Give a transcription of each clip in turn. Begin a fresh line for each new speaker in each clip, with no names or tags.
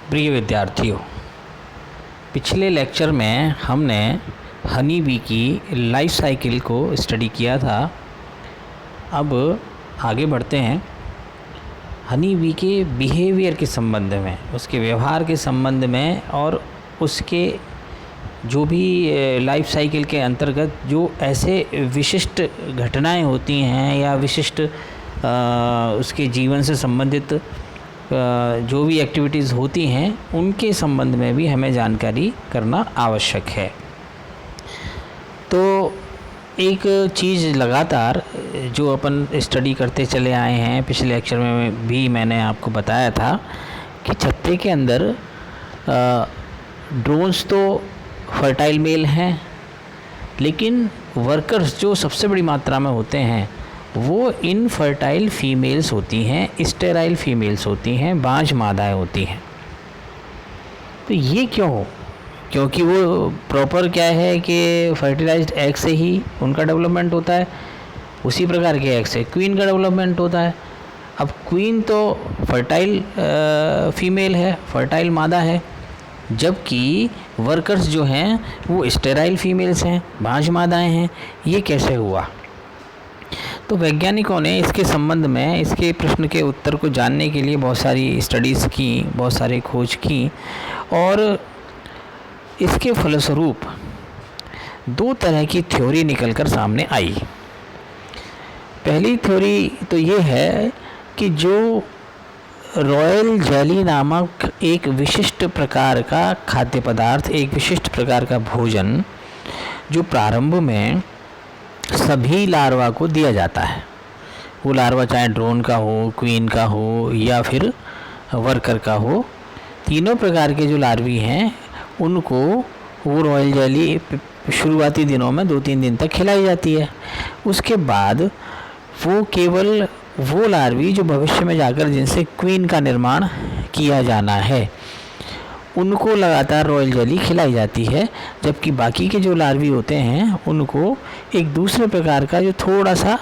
प्रिय विद्यार्थियों, पिछले लेक्चर में हमने हनी बी की लाइफ साइकिल को स्टडी किया था। अब आगे बढ़ते हैं। हनी बी के बिहेवियर के संबंध में, उसके व्यवहार के संबंध में और उसके जो भी लाइफ साइकिल के अंतर्गत जो ऐसे विशिष्ट घटनाएं होती हैं या विशिष्ट उसके जीवन से संबंधित जो भी एक्टिविटीज़ होती हैं उनके संबंध में भी हमें जानकारी करना आवश्यक है। तो एक चीज़ लगातार जो अपन स्टडी करते चले आए हैं, पिछले लेक्चर में भी मैंने आपको बताया था कि छत्ते के अंदर ड्रोन्स तो फर्टाइल मेल हैं, लेकिन वर्कर्स जो सबसे बड़ी मात्रा में होते हैं वो इनफर्टाइल फीमेल्स होती हैं, स्टेराइल फीमेल्स होती हैं, बांझ मादाएँ होती हैं। तो ये क्यों? क्योंकि वो प्रॉपर क्या है कि फर्टिलाइज्ड एग से ही उनका डेवलपमेंट होता है, उसी प्रकार के एग से क्वीन का डेवलपमेंट होता है। अब क्वीन तो फर्टाइल फीमेल है, फर्टाइल मादा है, जबकि वर्कर्स जो हैं वो स्टेराइल फीमेल्स हैं, बांझ मादाएँ हैं। ये कैसे हुआ? तो वैज्ञानिकों ने इसके संबंध में, इसके प्रश्न के उत्तर को जानने के लिए बहुत सारी स्टडीज़ की, बहुत सारी खोज की और इसके फलस्वरूप दो तरह की थ्योरी निकलकर सामने आई। पहली थ्योरी तो ये है कि जो रॉयल जेली नामक एक विशिष्ट प्रकार का खाद्य पदार्थ, एक विशिष्ट प्रकार का भोजन जो प्रारंभ में सभी लार्वा को दिया जाता है, वो लार्वा चाहे ड्रोन का हो, क्वीन का हो या फिर वर्कर का हो, तीनों प्रकार के जो लार्वी हैं उनको वो रॉयल जेली शुरुआती दिनों में 2-3 दिन तक खिलाई जाती है। उसके बाद वो केवल वो लार्वी जो भविष्य में जाकर जिनसे क्वीन का निर्माण किया जाना है उनको लगातार रॉयल जेली खिलाई जाती है, जबकि बाकी के जो लार्वी होते हैं उनको एक दूसरे प्रकार का जो थोड़ा सा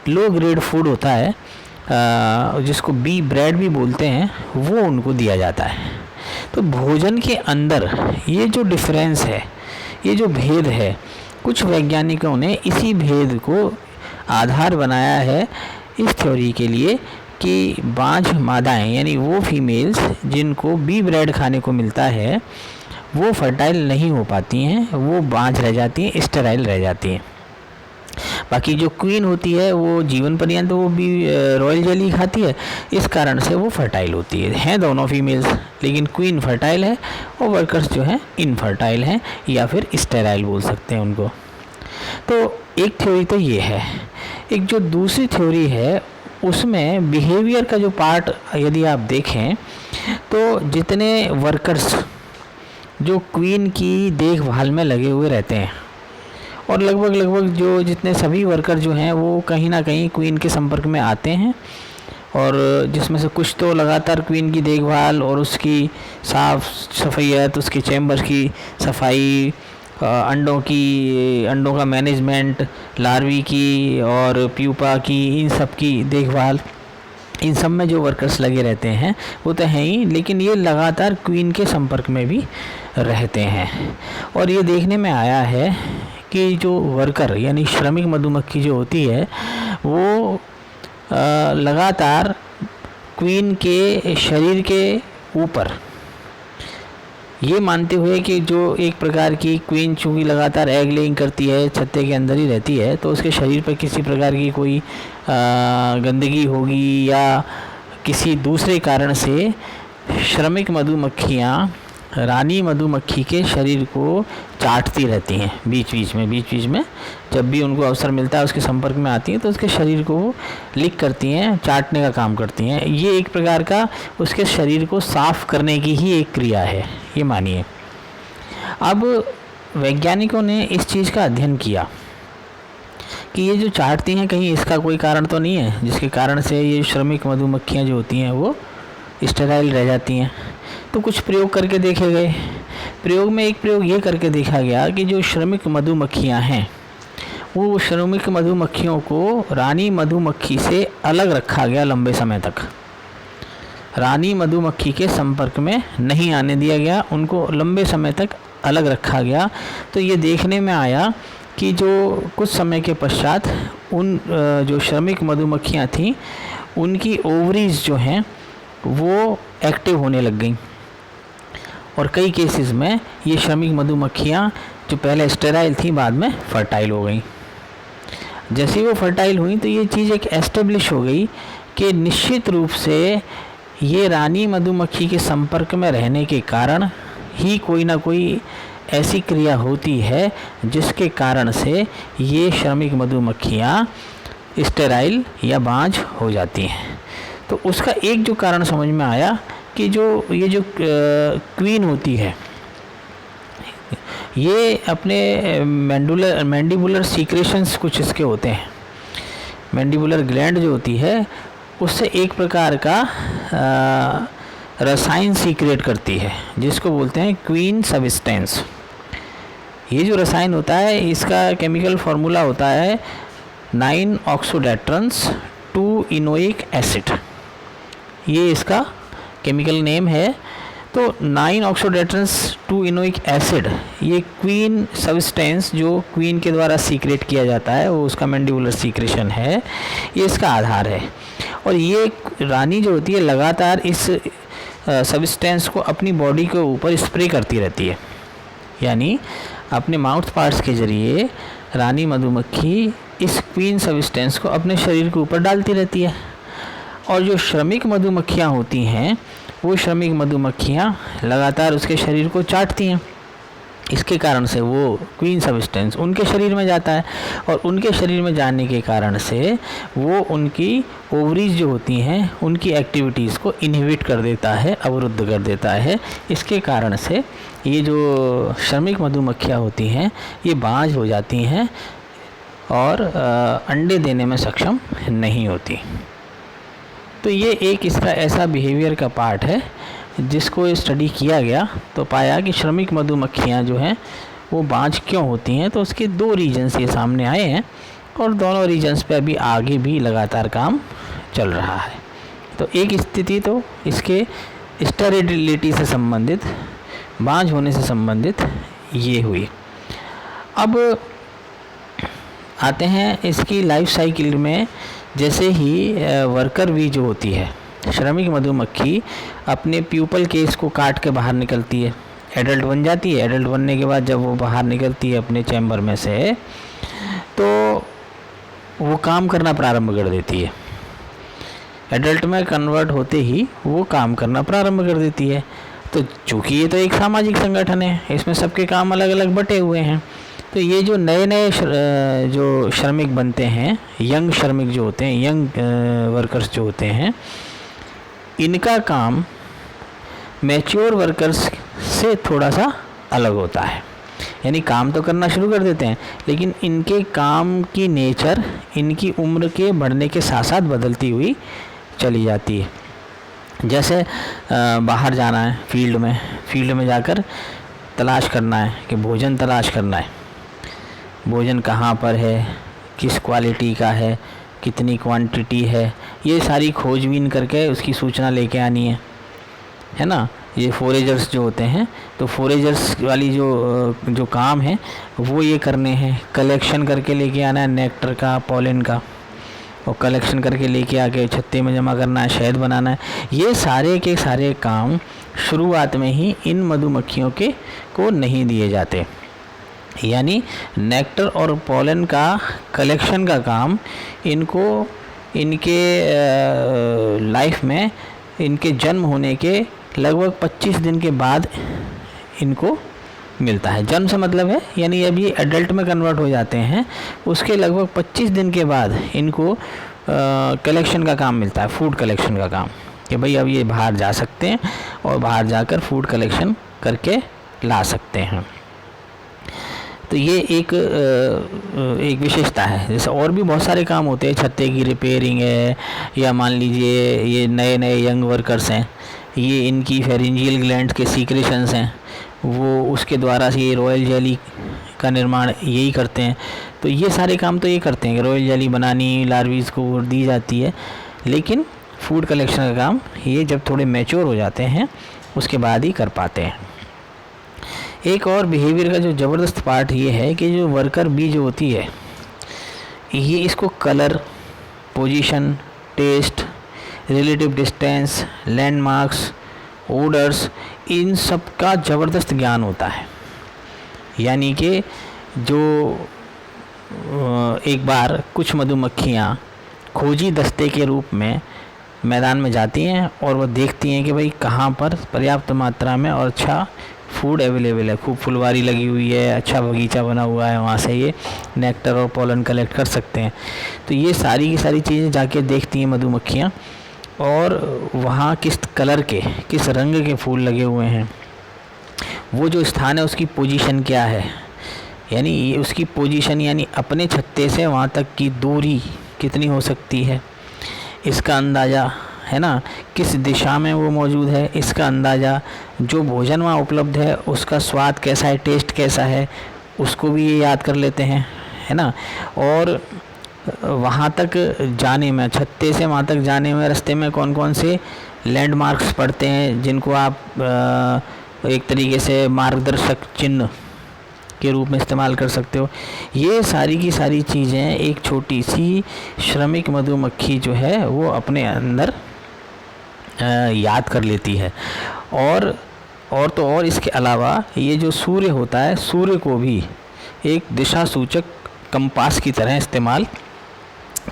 लो ग्रेड फूड होता है, जिसको बी ब्रेड भी बोलते हैं, वो उनको दिया जाता है। तो भोजन के अंदर ये जो डिफरेंस है, ये जो भेद है, कुछ वैज्ञानिकों ने इसी भेद को आधार बनाया है इस थ्योरी के लिए कि बांझ मादाएँ यानी वो फीमेल्स जिनको बी ब्रेड खाने को मिलता है वो फर्टाइल नहीं हो पाती हैं, वो बांझ रह जाती हैं, स्टेराइल रह जाती हैं। बाकी जो क्वीन होती है वो जीवन पर्यंत वो भी रॉयल जेली खाती है, इस कारण से वो फर्टाइल होती है दोनों फीमेल्स, लेकिन क्वीन फर्टाइल है और वर्कर्स जो हैं इनफर्टाइल हैं या फिर स्टेराइल बोल सकते हैं उनको। तो एक थ्योरी तो ये है। एक जो दूसरी थ्योरी है उसमें बिहेवियर का जो पार्ट यदि आप देखें तो जितने वर्कर्स जो क्वीन की देखभाल में लगे हुए रहते हैं और लगभग जो जितने सभी वर्कर जो हैं वो कहीं ना कहीं क्वीन के संपर्क में आते हैं, और जिसमें से कुछ तो लगातार क्वीन की देखभाल और उसकी साफ सफाईयत, उसके चैम्बर की सफाई, अंडों का मैनेजमेंट, लार्वी की और प्यूपा की, इन सब की देखभाल, इन सब में जो वर्कर्स लगे रहते हैं वो तो हैं ही, लेकिन ये लगातार क्वीन के संपर्क में भी रहते हैं। और ये देखने में आया है कि जो वर्कर यानी श्रमिक मधुमक्खी जो होती है वो लगातार क्वीन के शरीर के ऊपर, ये मानते हुए कि जो एक प्रकार की क्वीन चूँकि लगातार एग लेइंग करती है, छत्ते के अंदर ही रहती है, तो उसके शरीर पर किसी प्रकार की कोई गंदगी होगी या किसी दूसरे कारण से श्रमिक मधुमक्खियाँ रानी मधुमक्खी के शरीर को चाटती रहती हैं बीच बीच में जब भी उनको अवसर मिलता है उसके संपर्क में आती हैं तो उसके शरीर को लिक करती हैं, चाटने का काम करती हैं। ये एक प्रकार का उसके शरीर को साफ करने की ही एक क्रिया है, ये मानिए। अब वैज्ञानिकों ने इस चीज़ का अध्ययन किया कि ये जो चाटती हैं कहीं इसका कोई कारण तो नहीं है जिसके कारण से ये श्रमिक मधुमक्खियाँ जो होती हैं वो स्टेराइल रह जाती हैं। तो कुछ प्रयोग करके देखे गए। प्रयोग में एक प्रयोग ये करके देखा गया कि जो श्रमिक मधुमक्खियाँ हैं वो श्रमिक मधुमक्खियों को रानी मधुमक्खी से अलग रखा गया लंबे समय तक। रानी मधुमक्खी के संपर्क में नहीं आने दिया गया, उनको लंबे समय तक अलग रखा गया। तो ये देखने में आया कि जो कुछ समय के पश्चात उन जो श्रमिक मधुमक्खियाँ थीं उनकी ओवरीज जो हैं वो एक्टिव होने लग गई, और कई केसेस में ये श्रमिक मधुमक्खियाँ जो पहले स्टेराइल थी बाद में फर्टाइल हो गई। जैसे वो फर्टाइल हुई तो ये चीज़ एक एस्टेब्लिश हो गई कि निश्चित रूप से ये रानी मधुमक्खी के संपर्क में रहने के कारण ही कोई ना कोई ऐसी क्रिया होती है जिसके कारण से ये श्रमिक मधुमक्खियाँ स्टेराइल या बांझ हो जाती हैं। तो उसका एक जो कारण समझ में आया कि ये जो क्वीन होती है ये अपने मैंडिबुलर सीक्रेशंस कुछ इसके होते हैं, मैंडिबुलर ग्लैंड जो होती है उससे एक प्रकार का रसायन सीक्रेट करती है जिसको बोलते हैं क्वीन सब्सटेंस। ये जो रसायन होता है इसका केमिकल फार्मूला होता है 9 ऑक्सोडेट्रंस 2 इनोइक एसिड, ये इसका केमिकल नेम है। तो 9 ऑक्सोडेट्रंस 2 इनोइक एसिड ये क्वीन सब्सटेंस जो क्वीन के द्वारा सीक्रेट किया जाता है वो उसका मैंडिबुलर सीक्रेशन है, ये इसका आधार है। और ये रानी जो होती है लगातार इस सब्सटेंस को अपनी बॉडी के ऊपर स्प्रे करती रहती है, यानी अपने माउथ पार्ट्स के ज़रिए रानी मधुमक्खी इस क्वीन सब्सटेंस को अपने शरीर के ऊपर डालती रहती है। और जो श्रमिक मधुमक्खियाँ होती हैं वो श्रमिक मधुमक्खियाँ लगातार उसके शरीर को चाटती हैं, इसके कारण से वो क्वीन सब्सटेंस उनके शरीर में जाता है, और उनके शरीर में जाने के कारण से वो उनकी ओवरीज जो होती हैं उनकी एक्टिविटीज़ को इनहिबिट कर देता है, अवरुद्ध कर देता है। इसके कारण से ये जो श्रमिक मधुमक्खियाँ होती हैं ये बांझ हो जाती हैं और अंडे देने में सक्षम नहीं होती। तो ये एक इसका ऐसा बिहेवियर का पार्ट है जिसको स्टडी किया गया तो पाया कि श्रमिक मधुमक्खियाँ जो हैं वो बांझ क्यों होती हैं। तो उसके 2 रीजन्स ये सामने आए हैं और दोनों रीजन्स पे अभी आगे भी लगातार काम चल रहा है। तो एक स्थिति तो इसके स्टेरिलिटी से संबंधित, बांझ होने से संबंधित ये हुई। अब आते हैं इसकी लाइफ साइकिल में। जैसे ही वर्कर बी जो होती है श्रमिक मधुमक्खी अपने प्यूपल केस को काट के बाहर निकलती है, एडल्ट बन जाती है। एडल्ट बनने के बाद जब वो बाहर निकलती है अपने चैम्बर में से तो वो काम करना प्रारंभ कर देती है। एडल्ट में कन्वर्ट होते ही वो काम करना प्रारंभ कर देती है। तो चूँकि ये तो एक सामाजिक संगठन है, इसमें सबके काम अलग अलग बटे हुए हैं। तो ये जो नए नए जो श्रमिक बनते हैं, यंग श्रमिक जो होते हैं, यंग वर्कर्स जो होते हैं, इनका काम मैच्योर वर्कर्स से थोड़ा सा अलग होता है। यानी काम तो करना शुरू कर देते हैं लेकिन इनके काम की नेचर इनकी उम्र के बढ़ने के साथ साथ बदलती हुई चली जाती है। जैसे बाहर जाना है फील्ड में जाकर तलाश करना है कि भोजन तलाश करना है, भोजन कहाँ पर है, किस क्वालिटी का है, कितनी क्वांटिटी है, ये सारी खोजबीन करके उसकी सूचना लेके आनी है ना। ये फोरेजर्स जो होते हैं तो फोरेजर्स वाली जो काम है वो ये करने हैं, कलेक्शन करके लेके आना है नेक्टर का, पोलन का, और कलेक्शन करके लेके आके छत्ते में जमा करना है, शहद बनाना है। ये सारे के सारे काम शुरुआत में ही इन मधुमक्खियों के को नहीं दिए जाते। यानी नेक्टर और पोलन का कलेक्शन का काम इनको इनके लाइफ में इनके जन्म होने के लगभग 25 दिन के बाद इनको मिलता है। जन्म से मतलब है यानी अभी एडल्ट में कन्वर्ट हो जाते हैं उसके लगभग 25 दिन के बाद इनको कलेक्शन का काम मिलता है, फूड कलेक्शन का काम, कि भाई अब ये बाहर जा सकते हैं और बाहर जाकर फूड कलेक्शन करके ला सकते हैं। तो ये एक विशेषता है। जैसे और भी बहुत सारे काम होते हैं, छत्ते की रिपेयरिंग है, या मान लीजिए ये नए नए यंग वर्कर्स हैं, ये इनकी फेरिंजियल ग्लैंड्स के सीक्रेशंस हैं, वो उसके द्वारा से ये रॉयल जेली का निर्माण यही करते हैं। तो ये सारे काम तो ये करते हैं कि रॉयल जेली बनानी लार्वीज़ को दी जाती है। लेकिन फूड कलेक्शन का काम ये जब थोड़े मैच्योर हो जाते हैं उसके बाद ही कर पाते हैं। एक और बिहेवियर का जो ज़बरदस्त पार्ट ये है कि जो वर्कर बी जो होती है ये इसको colour, position, taste, relative distance, landmarks, odours, इन सब का ज़बरदस्त ज्ञान होता है। यानी कि जो एक बार कुछ मधुमक्खियाँ खोजी दस्ते के रूप में मैदान में जाती हैं और वह देखती हैं कि भाई कहाँ पर पर्याप्त मात्रा में और अच्छा फूड अवेलेबल है, खूब फुलवारी लगी हुई है, अच्छा बगीचा बना हुआ है, वहाँ से ये नेक्टर और पोलन कलेक्ट कर सकते हैं। तो ये सारी की सारी चीज़ें जाके देखती हैं मधुमक्खियाँ, और वहाँ किस कलर के, किस रंग के फूल लगे हुए हैं, वो जो स्थान है उसकी पोजीशन क्या है, यानी ये उसकी पोजीशन यानी अपने छत्ते से वहाँ तक की दूरी कितनी हो सकती है, इसका अंदाज़ा है ना, किस दिशा में वो मौजूद है इसका अंदाज़ा, जो भोजन वहाँ उपलब्ध है उसका स्वाद कैसा है, टेस्ट कैसा है, उसको भी ये याद कर लेते हैं, है ना। और वहाँ तक जाने में, छत्ते से वहाँ तक जाने में रास्ते में कौन कौन से लैंडमार्क्स पड़ते हैं जिनको आप एक तरीके से मार्गदर्शक चिन्ह के रूप में इस्तेमाल कर सकते हो। ये सारी की सारी चीज़ें एक छोटी सी श्रमिक मधुमक्खी जो है वो अपने अंदर याद कर लेती है। और इसके अलावा ये जो सूर्य होता है, सूर्य को भी एक दिशा सूचक कंपास की तरह इस्तेमाल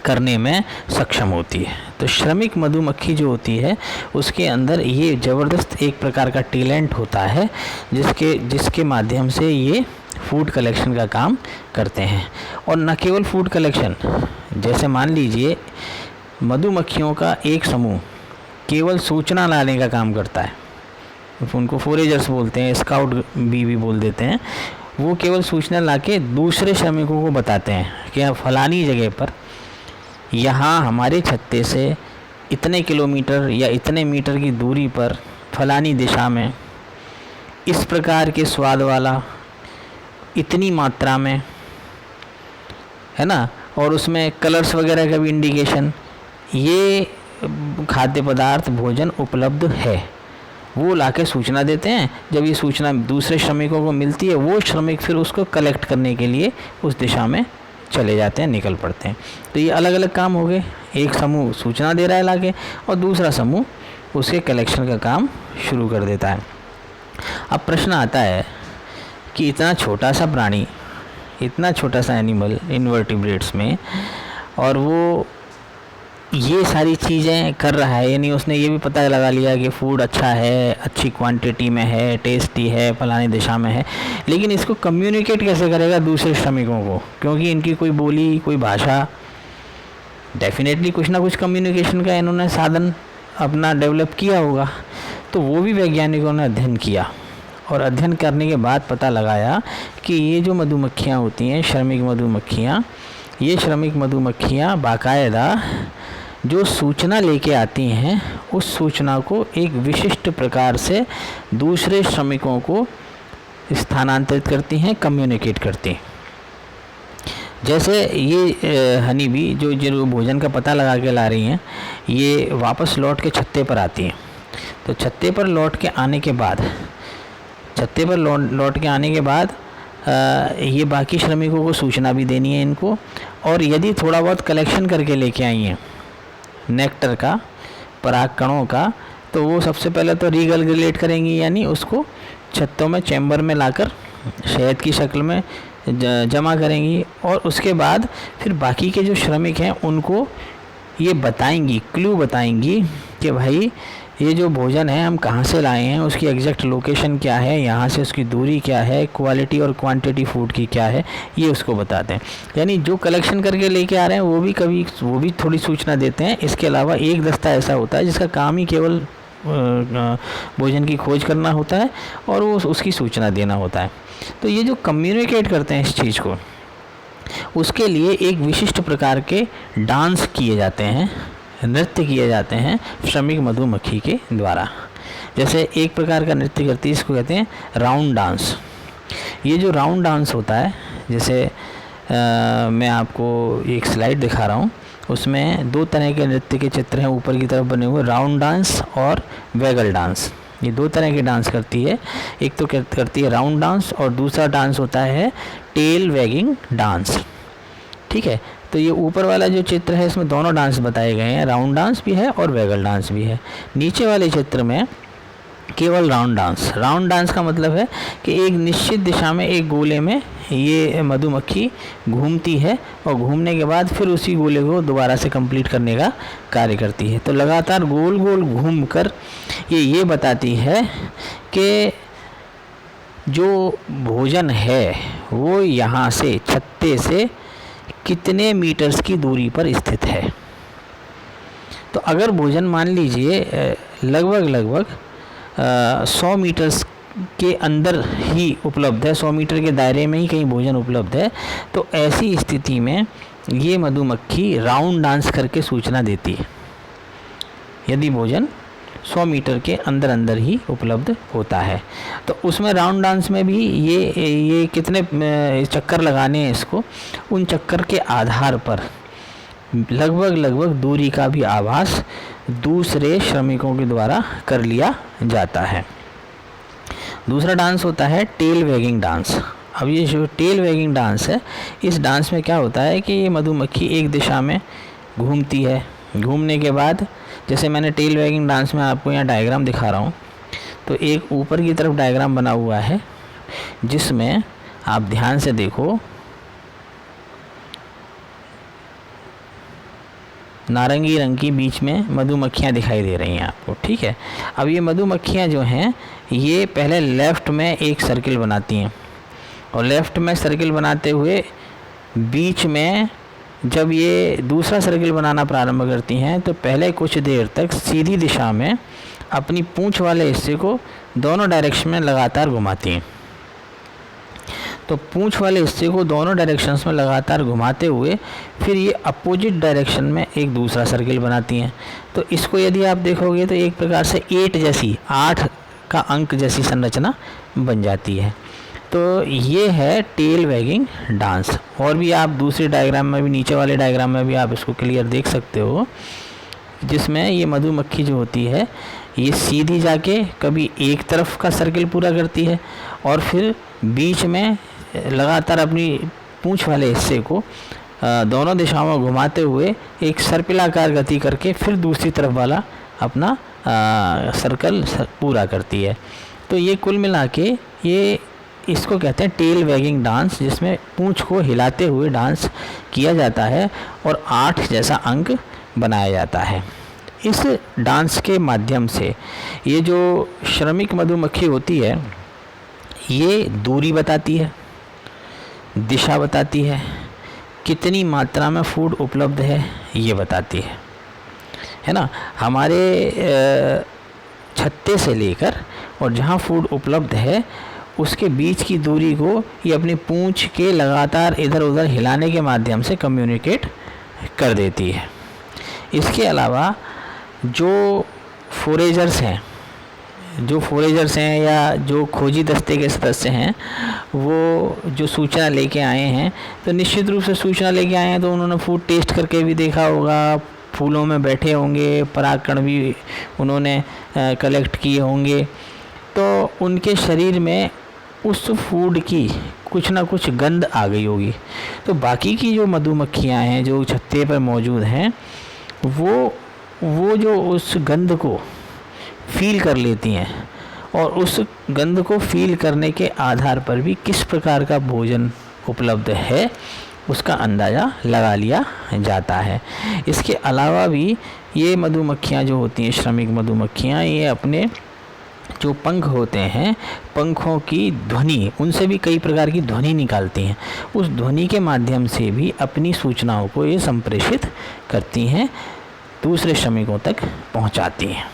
करने में सक्षम होती है। तो श्रमिक मधुमक्खी जो होती है उसके अंदर ये ज़बरदस्त एक प्रकार का टैलेंट होता है जिसके माध्यम से ये फूड कलेक्शन का काम करते हैं। और न केवल फूड कलेक्शन, जैसे मान लीजिए मधुमक्खियों का एक समूह केवल सूचना लाने का काम करता है, उनको फोरेजर्स बोलते हैं, स्काउट भी बोल देते हैं। वो केवल सूचना लाके दूसरे श्रमिकों को बताते हैं कि फलानी जगह पर यहाँ हमारे छत्ते से इतने किलोमीटर या इतने मीटर की दूरी पर फलानी दिशा में इस प्रकार के स्वाद वाला इतनी मात्रा में, है ना, और उसमें कलर्स वगैरह का भी इंडिकेशन, ये खाद्य पदार्थ भोजन उपलब्ध है, वो लाके सूचना देते हैं। जब ये सूचना दूसरे श्रमिकों को मिलती है, वो श्रमिक फिर उसको कलेक्ट करने के लिए उस दिशा में चले जाते हैं, निकल पड़ते हैं। तो ये अलग अलग काम हो गए, एक समूह सूचना दे रहा है लाके और दूसरा समूह उसके कलेक्शन का काम शुरू कर देता है। अब प्रश्न आता है कि इतना छोटा सा प्राणी, इतना छोटा सा एनिमल इनवर्टिब्रेट्स में, और वो ये सारी चीज़ें कर रहा है, यानी उसने ये भी पता लगा लिया कि फूड अच्छा है, अच्छी क्वांटिटी में है, टेस्टी है, फलानी दिशा में है, लेकिन इसको कम्युनिकेट कैसे करेगा दूसरे श्रमिकों को, क्योंकि इनकी कोई बोली, कोई भाषा, डेफिनेटली कुछ ना कुछ कम्युनिकेशन का इन्होंने साधन अपना डेवलप किया होगा। तो वो भी वैज्ञानिकों ने अध्ययन किया, और अध्ययन करने के बाद पता लगाया कि ये जो मधुमक्खियाँ होती हैं, श्रमिक मधुमक्खियाँ, ये श्रमिक मधुमक्खियाँ बाकायदा जो सूचना लेके आती हैं उस सूचना को एक विशिष्ट प्रकार से दूसरे श्रमिकों को स्थानांतरित करती हैं, कम्युनिकेट करती हैं। जैसे ये हनी बी जो भोजन का पता लगा के ला रही हैं, ये वापस लौट के छत्ते पर आती हैं। तो छत्ते पर लौट के आने के बाद ये बाकी श्रमिकों को सूचना भी देनी है इनको, और यदि थोड़ा बहुत कलेक्शन करके लेके आई हैं नेक्टर का, पराग कणों का, तो वो सबसे पहले तो रीगलगुलेट करेंगी, यानी उसको छत्तों में चैम्बर में लाकर शहद की शक्ल में जमा करेंगी, और उसके बाद फिर बाकी के जो श्रमिक हैं उनको ये बताएंगी, क्लू बताएंगी कि भाई ये जो भोजन है हम कहाँ से लाए हैं, उसकी एग्जैक्ट लोकेशन क्या है, यहाँ से उसकी दूरी क्या है, क्वालिटी और क्वांटिटी फूड की क्या है, ये उसको बताते हैं। यानी जो कलेक्शन करके लेके आ रहे हैं वो भी थोड़ी सूचना देते हैं। इसके अलावा एक दस्ता ऐसा होता है जिसका काम ही केवल भोजन की खोज करना होता है और वो उसकी सूचना देना होता है। तो ये जो कम्युनिकेट करते हैं इस चीज़ को, उसके लिए एक विशिष्ट प्रकार के डांस किए जाते हैं, नृत्य किए जाते हैं श्रमिक मधुमक्खी के द्वारा। जैसे एक प्रकार का नृत्य करती है, इसको कहते हैं राउंड डांस। ये जो राउंड डांस होता है, जैसे मैं आपको एक स्लाइड दिखा रहा हूँ, उसमें दो तरह के नृत्य के चित्र हैं ऊपर की तरफ बने हुए, राउंड डांस और वैगल डांस। ये दो तरह के डांस करती है, एक तो करती है राउंड डांस और दूसरा डांस होता है टेल वैगिंग डांस। ठीक है, तो ये ऊपर वाला जो चित्र है इसमें दोनों डांस बताए गए हैं, राउंड डांस भी है और वैगल डांस भी है। नीचे वाले चित्र में केवल राउंड डांस। राउंड डांस का मतलब है कि एक निश्चित दिशा में एक गोले में ये मधुमक्खी घूमती है और घूमने के बाद फिर उसी गोले को दोबारा से कंप्लीट करने का कार्य करती है। तो लगातार गोल गोल घूमकर ये बताती है कि जो भोजन है वो यहाँ से छत्ते से कितने मीटर्स की दूरी पर स्थित है। तो अगर भोजन मान लीजिए लगभग 100 मीटर्स के अंदर ही उपलब्ध है, 100 मीटर के दायरे में ही कहीं भोजन उपलब्ध है, तो ऐसी स्थिति में ये मधुमक्खी राउंड डांस करके सूचना देती है यदि भोजन 100 मीटर के अंदर ही उपलब्ध होता है। तो उसमें राउंड डांस में भी ये कितने चक्कर लगाने हैं इसको, उन चक्कर के आधार पर लगभग दूरी का भी आभास दूसरे श्रमिकों के द्वारा कर लिया जाता है। दूसरा डांस होता है टेल वैगिंग डांस। अब ये जो टेल वैगिंग डांस है, इस डांस में क्या होता है कि ये मधुमक्खी एक दिशा में घूमती है, घूमने के बाद जैसे मैंने टेल वैगिंग डांस में आपको यहाँ डायग्राम दिखा रहा हूँ, तो एक ऊपर की तरफ डायग्राम बना हुआ है जिसमें आप ध्यान से देखो, नारंगी रंग की बीच में मधुमक्खियाँ दिखाई दे रही हैं आपको। ठीक है, अब ये मधुमक्खियाँ जो हैं ये पहले लेफ़्ट में एक सर्किल बनाती हैं और लेफ़्ट में सर्किल बनाते हुए बीच में जब ये दूसरा सर्किल बनाना प्रारंभ करती हैं तो पहले कुछ देर तक सीधी दिशा में अपनी पूंछ वाले हिस्से को दोनों डायरेक्शन में लगातार घुमाती हैं। तो पूंछ वाले हिस्से को दोनों डायरेक्शंस में लगातार घुमाते हुए फिर ये अपोजिट डायरेक्शन में एक दूसरा सर्किल बनाती हैं। तो इसको यदि आप देखोगे तो एक प्रकार से 8 जैसी, 8 का अंक जैसी संरचना बन जाती है। तो ये है टेल वैगिंग डांस। और भी आप दूसरे डायग्राम में भी, नीचे वाले डायग्राम में भी आप इसको क्लियर देख सकते हो, जिसमें ये मधुमक्खी जो होती है ये सीधी जाके कभी एक तरफ का सर्किल पूरा करती है और फिर बीच में लगातार अपनी पूंछ वाले हिस्से को दोनों दिशाओं में घुमाते हुए एक सर्पिलाकार गति करके फिर दूसरी तरफ वाला अपना सर्कल पूरा करती है। तो ये कुल मिला के ये इसको कहते हैं टेल वैगिंग डांस, जिसमें पूंछ को हिलाते हुए डांस किया जाता है और 8 जैसा अंक बनाया जाता है। इस डांस के माध्यम से ये जो श्रमिक मधुमक्खी होती है ये दूरी बताती है, दिशा बताती है, कितनी मात्रा में फूड उपलब्ध है ये बताती है ना। हमारे छत्ते से लेकर और जहाँ फूड उपलब्ध है उसके बीच की दूरी को ये अपनी पूंछ के लगातार इधर उधर हिलाने के माध्यम से कम्युनिकेट कर देती है। इसके अलावा जो फोरेजर्स हैं या जो खोजी दस्ते के सदस्य हैं, वो जो सूचना लेके आए हैं तो निश्चित रूप से सूचना लेके आए हैं तो उन्होंने फूड टेस्ट करके भी देखा होगा, फूलों में बैठे होंगे, परागकण भी उन्होंने कलेक्ट किए होंगे, तो उनके शरीर में उस फूड की कुछ ना कुछ गंध आ गई होगी। तो बाकी की जो मधुमक्खियाँ हैं जो छत्ते पर मौजूद हैं वो जो उस गंध को फील कर लेती हैं और उस गंध को फील करने के आधार पर भी किस प्रकार का भोजन उपलब्ध है उसका अंदाज़ा लगा लिया जाता है। इसके अलावा भी ये मधुमक्खियाँ जो होती हैं, श्रमिक मधुमक्खियाँ, ये अपने जो पंख होते हैं, पंखों की ध्वनि, उनसे भी कई प्रकार की ध्वनि निकालती हैं। उस ध्वनि के माध्यम से भी अपनी सूचनाओं को ये संप्रेषित करती हैं, दूसरे श्रमिकों तक पहुंचाती हैं।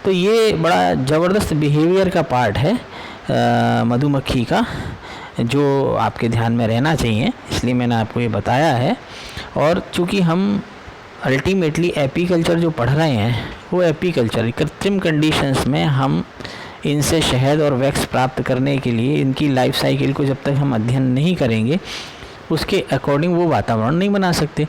तो ये बड़ा ज़बरदस्त बिहेवियर का पार्ट है मधुमक्खी का, जो आपके ध्यान में रहना चाहिए, इसलिए मैंने आपको ये बताया है। और चूँकि हम अल्टीमेटली एपीकल्चर जो पढ़ रहे हैं वो एपीकल्चर कृत्रिम कंडीशंस में हम इनसे शहद और वैक्स प्राप्त करने के लिए इनकी लाइफ साइकिल को जब तक हम अध्ययन नहीं करेंगे उसके अकॉर्डिंग वो वातावरण नहीं बना सकते।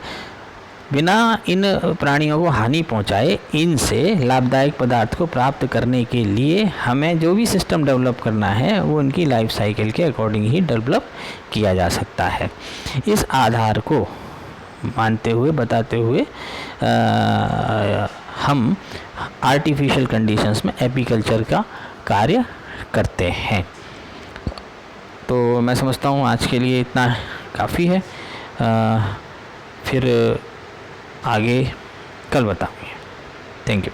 बिना इन प्राणियों को हानि पहुंचाए इनसे लाभदायक पदार्थ को प्राप्त करने के लिए हमें जो भी सिस्टम डेवलप करना है वो इनकी लाइफ साइकिल के अकॉर्डिंग ही डेवलप किया जा सकता है। इस आधार को मानते हुए बताते हुए हम आर्टिफिशियल कंडीशंस में एपीकल्चर का कार्य करते हैं। तो मैं समझता हूँ आज के लिए इतना काफ़ी है। फिर आगे कल बताऊँगी। Thank you.